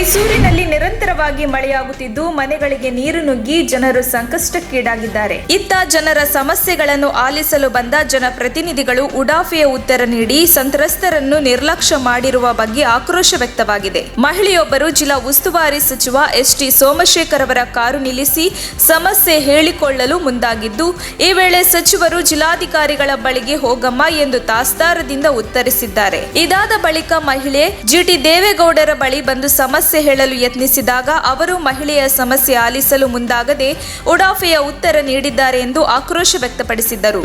ಮೈಸೂರಿನಲ್ಲಿ ನಿರಂತರವಾಗಿ ಮಳೆಯಾಗುತ್ತಿದ್ದು ಮನೆಗಳಿಗೆ ನೀರು ನುಗ್ಗಿ ಜನರು ಸಂಕಷ್ಟಕ್ಕೀಡಾಗಿದ್ದಾರೆ. ಇತ್ತ ಜನರ ಸಮಸ್ಯೆಗಳನ್ನು ಆಲಿಸಲು ಬಂದ ಜನಪ್ರತಿನಿಧಿಗಳು ಉಡಾಫೆಯ ಉತ್ತರ ನೀಡಿ ಸಂತ್ರಸ್ತರನ್ನು ನಿರ್ಲಕ್ಷ್ಯ ಮಾಡಿರುವ ಬಗ್ಗೆ ಆಕ್ರೋಶ ವ್ಯಕ್ತವಾಗಿದೆ. ಮಹಿಳೆಯೊಬ್ಬರು ಜಿಲ್ಲಾ ಉಸ್ತುವಾರಿ ಸಚಿವ ಎಸ್.ಟಿ. ಸೋಮಶೇಖರ್ ಅವರ ಕಾರು ನಿಲ್ಲಿಸಿ ಸಮಸ್ಯೆ ಹೇಳಿಕೊಳ್ಳಲು ಮುಂದಾಗಿದ್ದು, ಈ ವೇಳೆ ಸಚಿವರು ಜಿಲ್ಲಾಧಿಕಾರಿಗಳ ಬಳಿಗೆ ಹೋಗಮ್ಮ ಎಂದು ತಾಸ್ತಾರದಿಂದ ಉತ್ತರಿಸಿದ್ದಾರೆ. ಇದಾದ ಬಳಿಕ ಮಹಿಳೆ ಜಿ.ಟಿ. ದೇವೇಗೌಡರ ಬಳಿ ಬಂದು ಸಮಸ್ಯೆ ಹೇಳಲು ಯತ್ನಿಸಿದಾಗ ಅವರು ಮಹಿಳೆಯ ಸಮಸ್ಯೆ ಆಲಿಸಲು ಮುಂದಾಗದೆ ಉಡಾಫೆಯ ಉತ್ತರ ನೀಡಿದ್ದಾರೆ ಎಂದು ಆಕ್ರೋಶ ವ್ಯಕ್ತಪಡಿಸಿದರು.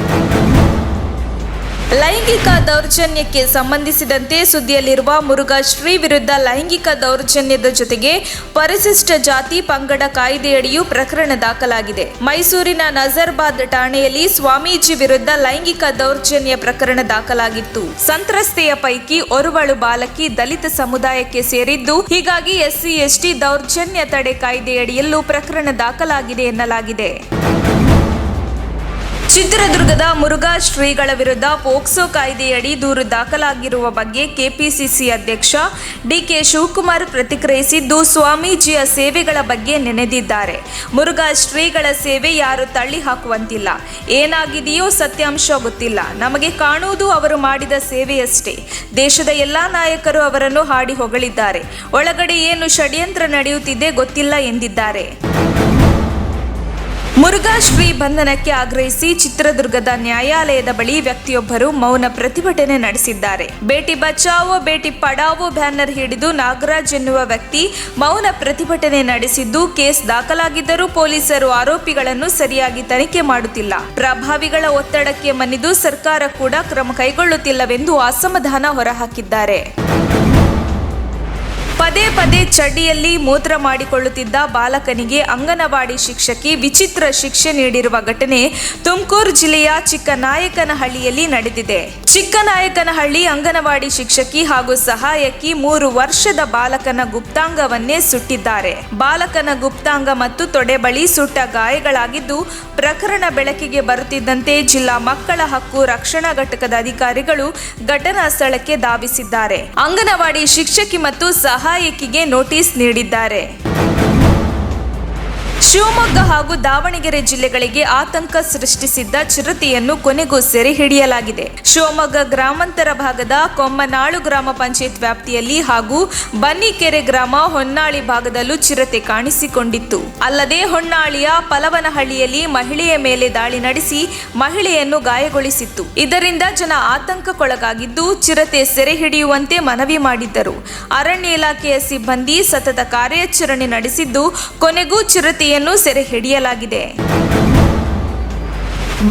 ಲೈಂಗಿಕ ದೌರ್ಜನ್ಯಕ್ಕೆ ಸಂಬಂಧಿಸಿದಂತೆ ಸುದ್ದಿಯಲ್ಲಿರುವ ಮುರುಘಾ ಶ್ರೀ ವಿರುದ್ಧ ಲೈಂಗಿಕ ದೌರ್ಜನ್ಯದ ಜೊತೆಗೆ ಪರಿಶಿಷ್ಟ ಜಾತಿ ಪಂಗಡ ಕಾಯ್ದೆಯಡಿಯೂ ಪ್ರಕರಣ ದಾಖಲಾಗಿದೆ. ಮೈಸೂರಿನ ನಜರ್ಬಾದ್ ಠಾಣೆಯಲ್ಲಿ ಸ್ವಾಮೀಜಿ ವಿರುದ್ಧ ಲೈಂಗಿಕ ದೌರ್ಜನ್ಯ ಪ್ರಕರಣ ದಾಖಲಾಗಿತ್ತು. ಸಂತ್ರಸ್ತೆಯ ಪೈಕಿ ಓರ್ವಳು ಬಾಲಕಿ ದಲಿತ ಸಮುದಾಯಕ್ಕೆ ಸೇರಿದ್ದು, ಹೀಗಾಗಿ ಎಸ್ಸಿ/ಎಸ್ಟಿ ದೌರ್ಜನ್ಯ ತಡೆ ಕಾಯ್ದೆಯಡಿಯಲ್ಲೂ ಪ್ರಕರಣ ದಾಖಲಾಗಿದೆ ಎನ್ನಲಾಗಿದೆ. ಚಿತ್ರದುರ್ಗದ ಮುರುಘಾ ಶ್ರೀಗಳ ವಿರುದ್ಧ ಪೋಕ್ಸೋ ಕಾಯ್ದೆಯಡಿ ದೂರು ದಾಖಲಾಗಿರುವ ಬಗ್ಗೆ ಕೆಪಿಸಿಸಿ ಅಧ್ಯಕ್ಷ ಡಿ.ಕೆ. ಶಿವಕುಮಾರ್ ಪ್ರತಿಕ್ರಿಯಿಸಿದ್ದು, ಸ್ವಾಮೀಜಿಯ ಸೇವೆಗಳ ಬಗ್ಗೆ ನೆನೆದಿದ್ದಾರೆ. ಮುರುಘಾ ಶ್ರೀಗಳ ಸೇವೆ ಯಾರು ತಳ್ಳಿ ಹಾಕುವಂತಿಲ್ಲ. ಏನಾಗಿದೆಯೋ ಸತ್ಯಾಂಶ ಗೊತ್ತಿಲ್ಲ. ನಮಗೆ ಕಾಣುವುದು ಅವರು ಮಾಡಿದ ಸೇವೆಯಷ್ಟೇ. ದೇಶದ ಎಲ್ಲಾ ನಾಯಕರು ಅವರನ್ನು ಹಾಡಿ ಹೊಗಳಿದ್ದಾರೆ. ಒಳಗಡೆ ಏನು ಷಡ್ಯಂತ್ರ ನಡೆಯುತ್ತಿದೆ ಗೊತ್ತಿಲ್ಲ ಎಂದಿದ್ದಾರೆ. ಮುರುಘಾ ಶ್ರೀ ಬಂಧನಕ್ಕೆ ಆಗ್ರಹಿಸಿ ಚಿತ್ರದುರ್ಗದ ನ್ಯಾಯಾಲಯದ ಬಳಿ ವ್ಯಕ್ತಿಯೊಬ್ಬರು ಮೌನ ಪ್ರತಿಭಟನೆ ನಡೆಸಿದ್ದಾರೆ. ಬೇಟಿ ಬಚಾವೋ ಬೇಟಿ ಪಡಾವೋ ಬ್ಯಾನರ್ ಹಿಡಿದು ನಾಗರಾಜ್ ಎನ್ನುವ ವ್ಯಕ್ತಿ ಮೌನ ಪ್ರತಿಭಟನೆ ನಡೆಸಿದ್ದು, ಕೇಸ್ ದಾಖಲಾಗಿದ್ದರೂ ಪೊಲೀಸರು ಆರೋಪಿಗಳನ್ನು ಸರಿಯಾಗಿ ತನಿಖೆ ಮಾಡುತ್ತಿಲ್ಲ. ಪ್ರಭಾವಿಗಳ ಒತ್ತಡಕ್ಕೆ ಮಣಿದು ಸರ್ಕಾರ ಕೂಡ ಕ್ರಮ ಕೈಗೊಳ್ಳುತ್ತಿಲ್ಲವೆಂದು ಅಸಮಾಧಾನ ಹೊರಹಾಕಿದ್ದಾರೆ. ಪದೇ ಪದೇ ಚಡ್ಡಿಯಲ್ಲಿ ಮೂತ್ರ ಮಾಡಿಕೊಳ್ಳುತ್ತಿದ್ದ ಬಾಲಕನಿಗೆ ಅಂಗನವಾಡಿ ಶಿಕ್ಷಕಿ ವಿಚಿತ್ರ ಶಿಕ್ಷೆ ನೀಡಿರುವ ಘಟನೆ ತುಮಕೂರು ಜಿಲ್ಲೆಯ ಚಿಕ್ಕನಾಯಕನಹಳ್ಳಿಯಲ್ಲಿ ನಡೆದಿದೆ. ಚಿಕ್ಕನಾಯಕನಹಳ್ಳಿ ಅಂಗನವಾಡಿ ಶಿಕ್ಷಕಿ ಹಾಗೂ ಸಹಾಯಕಿ 3 ವರ್ಷದ ಬಾಲಕನ ಗುಪ್ತಾಂಗವನ್ನೇ ಸುಟ್ಟಿದ್ದಾರೆ. ಬಾಲಕನ ಗುಪ್ತಾಂಗ ಮತ್ತು ತೊಡೆ ಬಳಿ ಸುಟ್ಟ ಗಾಯಗಳಾಗಿದ್ದು, ಪ್ರಕರಣ ಬೆಳಕಿಗೆ ಬರುತ್ತಿದ್ದಂತೆ ಜಿಲ್ಲಾ ಮಕ್ಕಳ ಹಕ್ಕು ರಕ್ಷಣಾ ಘಟಕದ ಅಧಿಕಾರಿಗಳು ಘಟನಾ ಸ್ಥಳಕ್ಕೆ ಧಾವಿಸಿದ್ದಾರೆ. ಅಂಗನವಾಡಿ ಶಿಕ್ಷಕಿ ಮತ್ತು ಸಹಾಯಕಿಗೆ ನೋಟಿಸ್ ನೀಡಿದ್ದಾರೆ. ಶಿವಮೊಗ್ಗ ಹಾಗೂ ದಾವಣಗೆರೆ ಜಿಲ್ಲೆಗಳಿಗೆ ಆತಂಕ ಸೃಷ್ಟಿಸಿದ್ದ ಚಿರತೆಯನ್ನು ಕೊನೆಗೂ ಸೆರೆ ಹಿಡಿಯಲಾಗಿದೆ. ಶಿವಮೊಗ್ಗ ಗ್ರಾಮಾಂತರ ಭಾಗದ ಕೊಮ್ಮನಾಳು ಗ್ರಾಮ ಪಂಚಾಯತ್ ವ್ಯಾಪ್ತಿಯಲ್ಲಿ ಹಾಗೂ ಬನ್ನಿಕೆರೆ ಗ್ರಾಮ ಹೊನ್ನಾಳಿ ಭಾಗದಲ್ಲೂ ಚಿರತೆ ಕಾಣಿಸಿಕೊಂಡಿತ್ತು. ಅಲ್ಲದೆ ಹೊನ್ನಾಳಿಯ ಪಲವನಹಳ್ಳಿಯಲ್ಲಿ ಮಹಿಳೆಯ ಮೇಲೆ ದಾಳಿ ನಡೆಸಿ ಮಹಿಳೆಯನ್ನು ಗಾಯಗೊಳಿಸಿತ್ತು. ಇದರಿಂದ ಜನ ಆತಂಕಕ್ಕೊಳಗಾಗಿದ್ದು ಚಿರತೆ ಸೆರೆ ಹಿಡಿಯುವಂತೆ ಮನವಿ ಮಾಡಿದ್ದರು. ಅರಣ್ಯ ಇಲಾಖೆಯ ಸಿಬ್ಬಂದಿ ಸತತ ಕಾರ್ಯಾಚರಣೆ ನಡೆಸಿದ್ದು ಕೊನೆಗೂ ಚಿರತೆಯನ್ನು ಸೆರೆ ಹಿಡಿಯಲಾಗಿದೆ.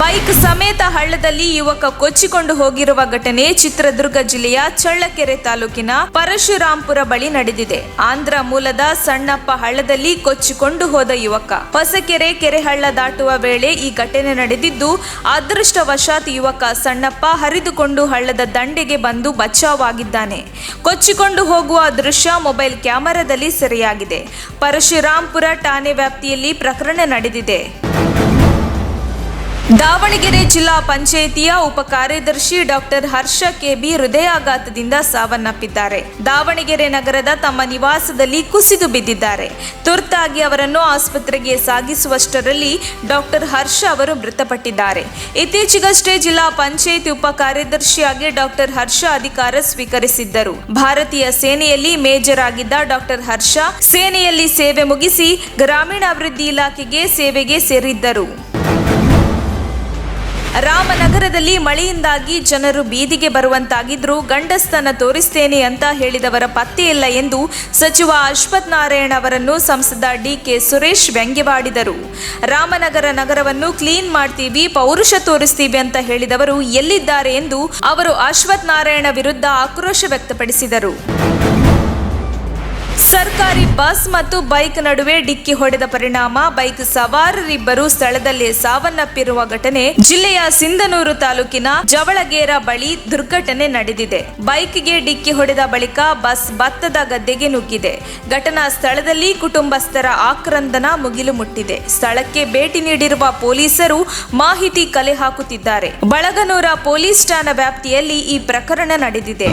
ಬೈಕ್ ಸಮೇತ ಹಳ್ಳದಲ್ಲಿ ಯುವಕ ಕೊಚ್ಚಿಕೊಂಡು ಹೋಗಿರುವ ಘಟನೆ ಚಿತ್ರದುರ್ಗ ಜಿಲ್ಲೆಯ ಚಳ್ಳಕೆರೆ ತಾಲೂಕಿನ ಪರಶುರಾಂಪುರ ಬಳಿ ನಡೆದಿದೆ. ಆಂಧ್ರ ಮೂಲದ ಸಣ್ಣಪ್ಪ ಹಳ್ಳದಲ್ಲಿ ಕೊಚ್ಚಿಕೊಂಡು ಹೋದ ಯುವಕ ಹೊಸಕೆರೆ ಕೆರೆಹಳ್ಳ ದಾಟುವ ವೇಳೆ ಈ ಘಟನೆ ನಡೆದಿದ್ದು, ಅದೃಷ್ಟವಶಾತ್ ಯುವಕ ಸಣ್ಣಪ್ಪ ಹರಿದುಕೊಂಡು ಹಳ್ಳದ ದಂಡೆಗೆ ಬಂದು ಬಚಾವಾಗಿದ್ದಾನೆ. ಕೊಚ್ಚಿಕೊಂಡು ಹೋಗುವ ದೃಶ್ಯ ಮೊಬೈಲ್ ಕ್ಯಾಮೆರಾದಲ್ಲಿ ಸೆರೆಯಾಗಿದೆ. ಪರಶುರಾಂಪುರ ಠಾಣೆ ವ್ಯಾಪ್ತಿಯಲ್ಲಿ ಪ್ರಕರಣ ನಡೆದಿದೆ. ದಾವಣಗೆರೆ ಜಿಲ್ಲಾ ಪಂಚಾಯಿತಿಯ ಉಪ ಕಾರ್ಯದರ್ಶಿ ಡಾಕ್ಟರ್ ಹರ್ಷ ಕೆಬಿ ಹೃದಯಾಘಾತದಿಂದ ಸಾವನ್ನಪ್ಪಿದ್ದಾರೆ. ದಾವಣಗೆರೆ ನಗರದ ತಮ್ಮ ನಿವಾಸದಲ್ಲಿ ಕುಸಿದು ಬಿದ್ದಿದ್ದಾರೆ. ತುರ್ತಾಗಿ ಅವರನ್ನು ಆಸ್ಪತ್ರೆಗೆ ಸಾಗಿಸುವಷ್ಟರಲ್ಲಿ ಡಾಕ್ಟರ್ ಹರ್ಷ ಅವರು ಮೃತಪಟ್ಟಿದ್ದಾರೆ. ಇತ್ತೀಚೆಗಷ್ಟೇ ಜಿಲ್ಲಾ ಪಂಚಾಯಿತಿ ಉಪ ಕಾರ್ಯದರ್ಶಿಯಾಗಿ ಡಾಕ್ಟರ್ ಹರ್ಷ ಅಧಿಕಾರ ಸ್ವೀಕರಿಸಿದ್ದರು. ಭಾರತೀಯ ಸೇನೆಯಲ್ಲಿ ಮೇಜರ್ ಆಗಿದ್ದ ಡಾಕ್ಟರ್ ಹರ್ಷ ಸೇನೆಯಲ್ಲಿ ಸೇವೆ ಮುಗಿಸಿ ಗ್ರಾಮೀಣಾಭಿವೃದ್ಧಿ ಇಲಾಖೆಗೆ ಸೇವೆಗೆ ಸೇರಿದ್ದರು. ರಾಮನಗರದಲ್ಲಿ ಮಳೆಯಿಂದಾಗಿ ಜನರು ಬೀದಿಗೆ ಬರುವಂತಾಗಿದ್ರೂ ಗಂಡಸ್ತನ ತೋರಿಸ್ತೇನೆ ಅಂತ ಹೇಳಿದವರ ಪತ್ತೆಯಿಲ್ಲ ಎಂದು ಸಚಿವ ಅಶ್ವಥ್ ನಾರಾಯಣ ಅವರನ್ನು ಸಂಸದ ಡಿ.ಕೆ. ಸುರೇಶ್ ವ್ಯಂಗ್ಯವಾಡಿದರು. ರಾಮನಗರ ನಗರವನ್ನು ಕ್ಲೀನ್ ಮಾಡ್ತೀವಿ, ಪೌರುಷ ತೋರಿಸ್ತೀವಿ ಅಂತ ಹೇಳಿದವರು ಎಲ್ಲಿದ್ದಾರೆ ಎಂದು ಅವರು ಅಶ್ವಥ್ ನಾರಾಯಣ ವಿರುದ್ಧ ಆಕ್ರೋಶ ವ್ಯಕ್ತಪಡಿಸಿದರು. ಸರ್ಕಾರಿ ಬಸ್ ಮತ್ತು ಬೈಕ್ ನಡುವೆ ಡಿಕ್ಕಿ ಹೊಡೆದ ಪರಿಣಾಮ ಬೈಕ್ ಸವಾರರಿಬ್ಬರು ಸ್ಥಳದಲ್ಲೇ ಸಾವನ್ನಪ್ಪಿರುವ ಘಟನೆ ಜಿಲ್ಲೆಯ ಸಿಂಧನೂರು ತಾಲೂಕಿನ ಜವಳಗೇರ ಬಳಿ ದುರ್ಘಟನೆ ನಡೆದಿದೆ. ಬೈಕ್ಗೆ ಡಿಕ್ಕಿ ಹೊಡೆದ ಬಳಿಕ ಬಸ್ ಭತ್ತದ ಗದ್ದೆಗೆ ನುಗ್ಗಿದೆ. ಘಟನಾ ಸ್ಥಳದಲ್ಲಿ ಕುಟುಂಬಸ್ಥರ ಆಕ್ರಂದನ ಮುಗಿಲು ಮುಟ್ಟಿದೆ. ಸ್ಥಳಕ್ಕೆ ಭೇಟಿ ನೀಡಿರುವ ಪೊಲೀಸರು ಮಾಹಿತಿ ಕಲೆ ಹಾಕುತ್ತಿದ್ದಾರೆ. ಬಳಗನೂರ ಪೊಲೀಸ್ ಠಾಣಾ ವ್ಯಾಪ್ತಿಯಲ್ಲಿ ಈ ಪ್ರಕರಣ ನಡೆದಿದೆ.